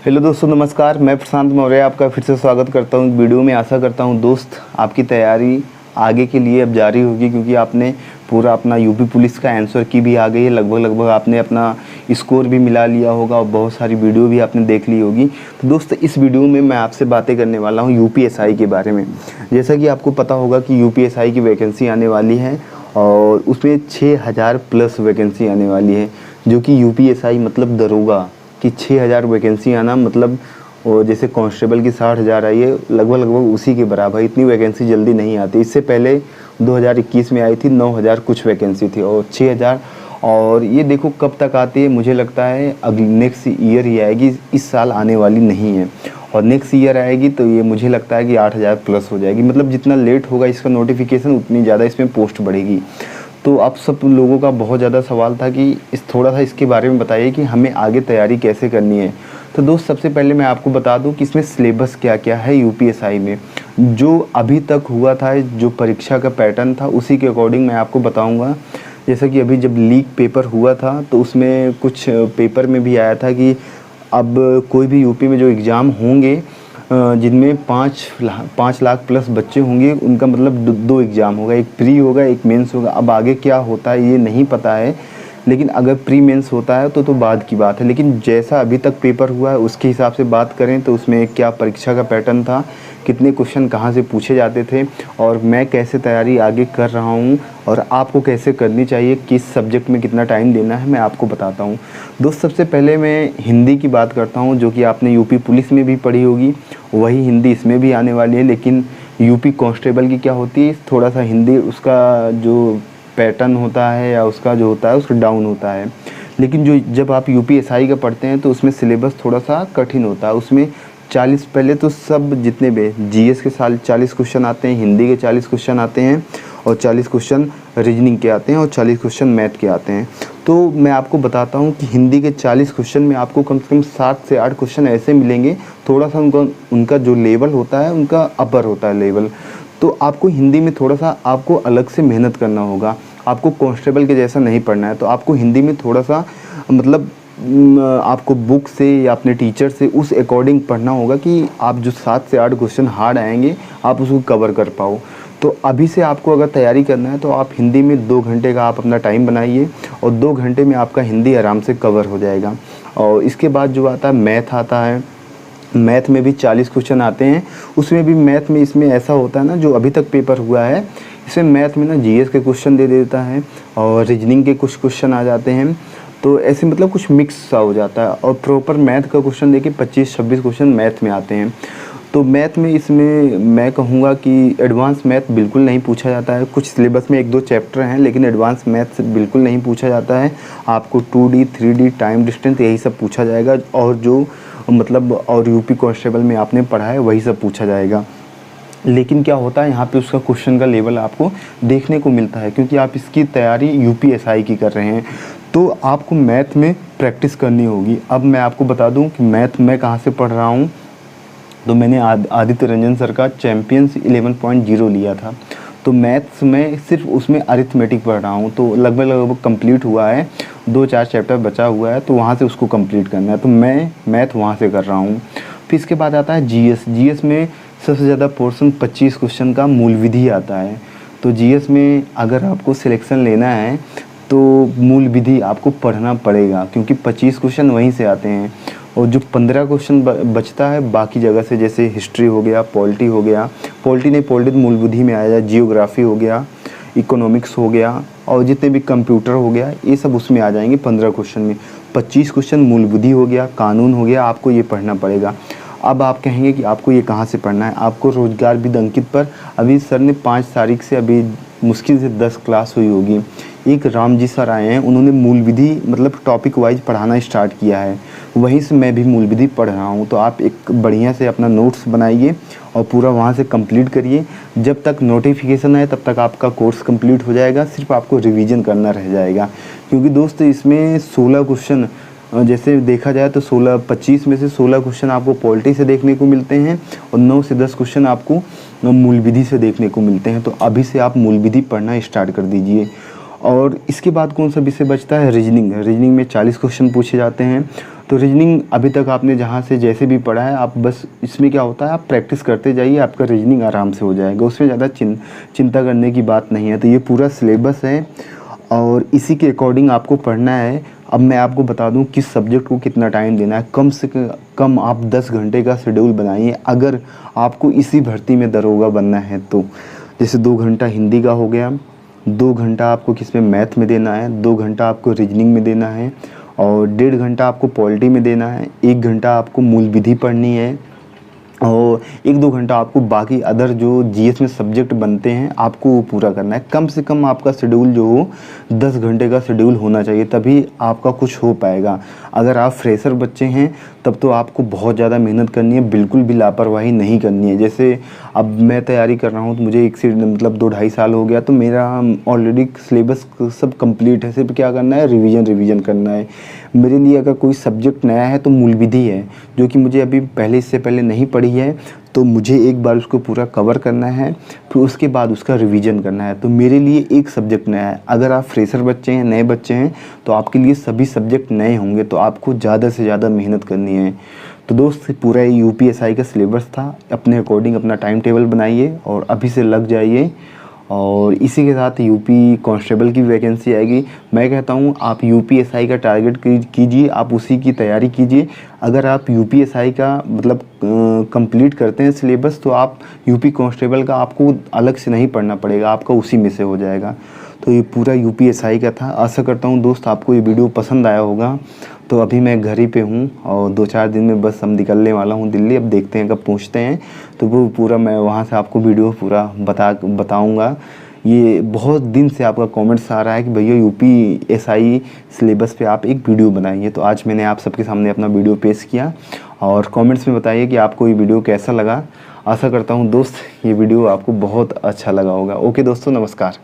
Hello दोस्तों, नमस्कार। मैं प्रशांत मौर्य आपका फिर से स्वागत करता हूँ वीडियो में। आशा करता हूँ दोस्त आपकी तैयारी आगे के लिए अब जारी होगी, क्योंकि आपने पूरा अपना यूपी पुलिस का आंसर की भी आ गई है। लगभग आपने अपना स्कोर भी मिला लिया होगा और बहुत सारी वीडियो भी आपने देख ली होगी। तो दोस्त, इस वीडियो में मैं आपसे बातें करने वाला हूँ यूपीएसआई के बारे में। जैसा कि आपको पता होगा कि यूपीएसआई की वैकेंसी आने वाली है और उसमें 6000 प्लस वैकेंसी आने वाली है, जो कि यूपीएसआई मतलब दरोगा कि 6000 वैकेंसी आना मतलब और जैसे कांस्टेबल की 60,000 आई है, लगभग उसी के बराबर। इतनी वैकेंसी जल्दी नहीं आती। इससे पहले 2021 में आई थी 9000 कुछ वैकेंसी थी और 6000। और ये देखो कब तक आती है, मुझे लगता है अगली नेक्स्ट ईयर ही आएगी, इस साल आने वाली नहीं है। और नेक्स्ट ईयर आएगी तो ये मुझे लगता है कि 8000 प्लस हो जाएगी। मतलब जितना लेट होगा इसका नोटिफिकेशन, उतनी ज़्यादा इसमें पोस्ट बढ़ेगी। तो आप सब लोगों का बहुत ज़्यादा सवाल था कि थोड़ा सा इसके बारे में बताइए कि हमें आगे तैयारी कैसे करनी है। तो दोस्त, सबसे पहले मैं आपको बता दूं कि इसमें सिलेबस क्या क्या है यूपीएसआई में। जो अभी तक हुआ था, जो परीक्षा का पैटर्न था, उसी के अकॉर्डिंग मैं आपको बताऊंगा। जैसा कि अभी जब लीक पेपर हुआ था तो उसमें कुछ पेपर में भी आया था कि अब कोई भी यूपी में जो एग्ज़ाम होंगे जिनमें 5 लाख प्लस बच्चे होंगे, उनका मतलब दो एग्ज़ाम होगा, एक प्री होगा एक मेंस होगा। अब आगे क्या होता है ये नहीं पता है, लेकिन अगर प्री मेंस होता है तो बाद की बात है। लेकिन जैसा अभी तक पेपर हुआ है उसके हिसाब से बात करें तो उसमें क्या परीक्षा का पैटर्न था, कितने क्वेश्चन कहाँ से पूछे जाते थे, और मैं कैसे तैयारी आगे कर रहा हूँ और आपको कैसे करनी चाहिए, किस सब्जेक्ट में कितना टाइम देना है, मैं आपको बताता हूँ। दोस्त, सबसे पहले मैं हिंदी की बात करता हूँ, जो कि आपने यूपी पुलिस में भी पढ़ी होगी, वही हिंदी इसमें भी आने वाली है। लेकिन यूपी कांस्टेबल की क्या होती है, थोड़ा सा हिंदी उसका जो पैटर्न होता है या उसका जो होता है उसका डाउन होता है। लेकिन जो जब आप यूपीएसआई का पढ़ते हैं तो उसमें सिलेबस थोड़ा सा कठिन होता है। उसमें 40 पहले तो सब जितने भी जीएस के 40 क्वेश्चन आते हैं, हिंदी के 40 क्वेश्चन आते हैं और 40 क्वेश्चन रीजनिंग के आते हैं और 40 क्वेश्चन मैथ के आते हैं। तो मैं आपको बताता हूँ कि हिंदी के 40 क्वेश्चन में आपको कम से कम 7 से 8 क्वेश्चन ऐसे मिलेंगे, थोड़ा सा उनका जो लेवल होता है उनका अपर होता है लेवल। तो आपको हिंदी में थोड़ा सा आपको अलग से मेहनत करना होगा। आपको कांस्टेबल के जैसा नहीं पढ़ना है, तो आपको हिंदी में थोड़ा सा मतलब आपको बुक से या अपने टीचर से उस अकॉर्डिंग पढ़ना होगा कि आप जो 7 से 8 क्वेश्चन हार्ड आएंगे आप उसको कवर कर पाओ। तो अभी से आपको अगर तैयारी करना है तो आप हिंदी में 2 घंटे का आप अपना टाइम बनाइए और 2 घंटे में आपका हिंदी आराम से कवर हो जाएगा। और इसके बाद जो आता है मैथ आता है। मैथ में भी 40 क्वेश्चन आते हैं। उसमें भी मैथ में इसमें ऐसा होता है ना, जो अभी तक पेपर हुआ है इसमें मैथ में ना जीएस के क्वेश्चन दे देता है और रीजनिंग के कुछ क्वेश्चन आ जाते हैं। तो ऐसे मतलब कुछ मिक्स सा हो जाता है और प्रॉपर मैथ का क्वेश्चन देखिए 25-26 क्वेश्चन मैथ में आते हैं। तो मैथ में इसमें मैं कहूँगा कि एडवांस मैथ बिल्कुल नहीं पूछा जाता है। कुछ सिलेबस में 1-2 चैप्टर हैं, लेकिन एडवांस मैथ बिल्कुल नहीं पूछा जाता है। आपको 2D 3D टाइम डिस्टेंस यही सब पूछा जाएगा, और जो मतलब और यूपी कांस्टेबल में आपने पढ़ा है वही सब पूछा जाएगा। लेकिन क्या होता है यहाँ पे उसका क्वेश्चन का लेवल आपको देखने को मिलता है, क्योंकि आप इसकी तैयारी यूपीएसआई की कर रहे हैं। तो आपको मैथ में प्रैक्टिस करनी होगी। अब मैं आपको बता दूं कि मैथ मैं कहाँ से पढ़ रहा हूँ। तो मैंने आदित्य रंजन सर का चैम्पियंस 11.0 लिया था। तो मैथ्स में सिर्फ उसमें अरिथमेटिक पढ़ रहा हूँ, तो लगभग कंप्लीट हुआ है। 2-4 चैप्टर बचा हुआ है, तो वहाँ से उसको कंप्लीट करना है। तो मैं मैथ वहाँ से कर रहा हूँ। फिर इसके बाद आता है जीएस। जीएस में सबसे ज़्यादा पोर्शन 25 क्वेश्चन का मूल विधि आता है। तो जीएस में अगर आपको सिलेक्शन लेना है तो मूल विधि आपको पढ़ना पड़ेगा, क्योंकि 25 क्वेश्चन वहीं से आते हैं। और जो 15 क्वेश्चन बचता है बाकी जगह से, जैसे हिस्ट्री हो गया, पॉलिटी हो गया, पॉलिटी नहीं पॉलिटी मूल विधि में आया, जियोग्राफी हो गया, इकोनॉमिक्स हो गया, और जितने भी कंप्यूटर हो गया, ये सब उसमें आ जाएंगे 15 क्वेश्चन में। 25 क्वेश्चन मूल विधि हो गया, कानून हो गया, आपको ये पढ़ना पड़ेगा। अब आप कहेंगे कि आपको ये कहाँ से पढ़ना है। आपको रोजगार विद अंकित पर अभी सर ने 5 तारीख से अभी मुश्किल से 10 क्लास हुई होगी। एक राम जी सर आए हैं, उन्होंने मूल विधि मतलब टॉपिक वाइज पढ़ाना स्टार्ट किया है, वहीं से मैं भी मूल विधि पढ़ रहा हूँ। तो आप एक बढ़िया से अपना नोट्स बनाइए और पूरा वहाँ से कंप्लीट करिए। जब तक नोटिफिकेशन आए तब तक आपका कोर्स कंप्लीट हो जाएगा, सिर्फ आपको रिवीजन करना रह जाएगा। क्योंकि दोस्त इसमें 16 क्वेश्चन जैसे देखा जाए तो 25 में से 16 क्वेश्चन आपको पॉलिटी से देखने को मिलते हैं और 9 से 10 क्वेश्चन आपको मूल विधि से देखने को मिलते हैं। तो अभी से आप मूल विधि पढ़ना स्टार्ट कर दीजिए। और इसके बाद कौन सा विषय बचता है, रीजनिंग। रीजनिंग में 40 क्वेश्चन पूछे जाते हैं। तो रीजनिंग अभी तक आपने जहाँ से जैसे भी पढ़ा है, आप बस इसमें क्या होता है, आप प्रैक्टिस करते जाइए, आपका रीजनिंग आराम से हो जाएगा, उसमें ज़्यादा चिंता करने की बात नहीं है। तो ये पूरा सिलेबस है और इसी के अकॉर्डिंग आपको पढ़ना है। अब मैं आपको बता दूं किस सब्जेक्ट को कितना टाइम देना है। कम से कम आप 10 घंटे का शेड्यूल बनाइए अगर आपको इसी भर्ती में दरोगा बनना है तो। जैसे 2 घंटा हिंदी का हो गया, 2 घंटा आपको किस में मैथ में देना है, 2 घंटा आपको रीजनिंग में देना है और 1.5 घंटा आपको पॉलिटी में देना है, 1 घंटा आपको मूल विधि पढ़नी है और 1-2 घंटा आपको बाकी अदर जो जीएस में सब्जेक्ट बनते हैं आपको वो पूरा करना है। कम से कम आपका शेड्यूल जो हो 10 घंटे का शेड्यूल होना चाहिए, तभी आपका कुछ हो पाएगा। अगर आप फ्रेशर बच्चे हैं तब तो आपको बहुत ज़्यादा मेहनत करनी है, बिल्कुल भी लापरवाही नहीं करनी है। जैसे अब मैं तैयारी कर रहा हूँ तो मुझे 1 से मतलब 2-2.5 साल हो गया, तो मेरा ऑलरेडी सिलेबस सब कंप्लीट है, सिर्फ क्या करना है, रिवीजन करना है। मेरे लिए अगर कोई सब्जेक्ट नया है तो मूल विधि है, जो कि मुझे अभी इससे पहले नहीं पढ़ी है, तो मुझे एक बार उसको पूरा कवर करना है, फिर उसके बाद उसका रिवीजन करना है। तो मेरे लिए एक सब्जेक्ट नया है। अगर आप फ्रेशर बच्चे हैं, नए बच्चे हैं, तो आपके लिए सभी सब्जेक्ट नए होंगे, तो आपको ज़्यादा से ज़्यादा मेहनत करनी है। तो दोस्त पूरा यूपीएसआई का सिलेबस था, अपने अकॉर्डिंग अपना टाइम टेबल बनाइए और अभी से लग जाइए। और इसी के साथ यूपी कांस्टेबल की वैकेंसी आएगी। मैं कहता हूँ आप यूपीएसआई का टारगेट कीजिए, आप उसी की तैयारी कीजिए। अगर आप यूपीएसआई का मतलब कंप्लीट करते हैं सिलेबस, तो आप यूपी कांस्टेबल का आपको अलग से नहीं पढ़ना पड़ेगा, आपका उसी में से हो जाएगा। तो ये पूरा यूपीएसआई का था। आशा करता हूँ दोस्त आपको ये वीडियो पसंद आया होगा। तो अभी मैं घर ही पे हूँ और 2-4 दिन में बस हम निकलने वाला हूँ दिल्ली। अब देखते हैं कब पहुँचते हैं, तो वो पूरा मैं वहाँ से आपको वीडियो पूरा बताऊँगा। ये बहुत दिन से आपका कमेंट्स आ रहा है कि भैया यूपीएसआई सिलेबस पे आप एक वीडियो बनाइए, तो आज मैंने आप सबके सामने अपना वीडियो पेश किया। और कमेंट्स में बताइए कि आपको ये वीडियो कैसा लगा। आशा करता हूँ दोस्त ये वीडियो आपको बहुत अच्छा लगा होगा। ओके दोस्तों, नमस्कार।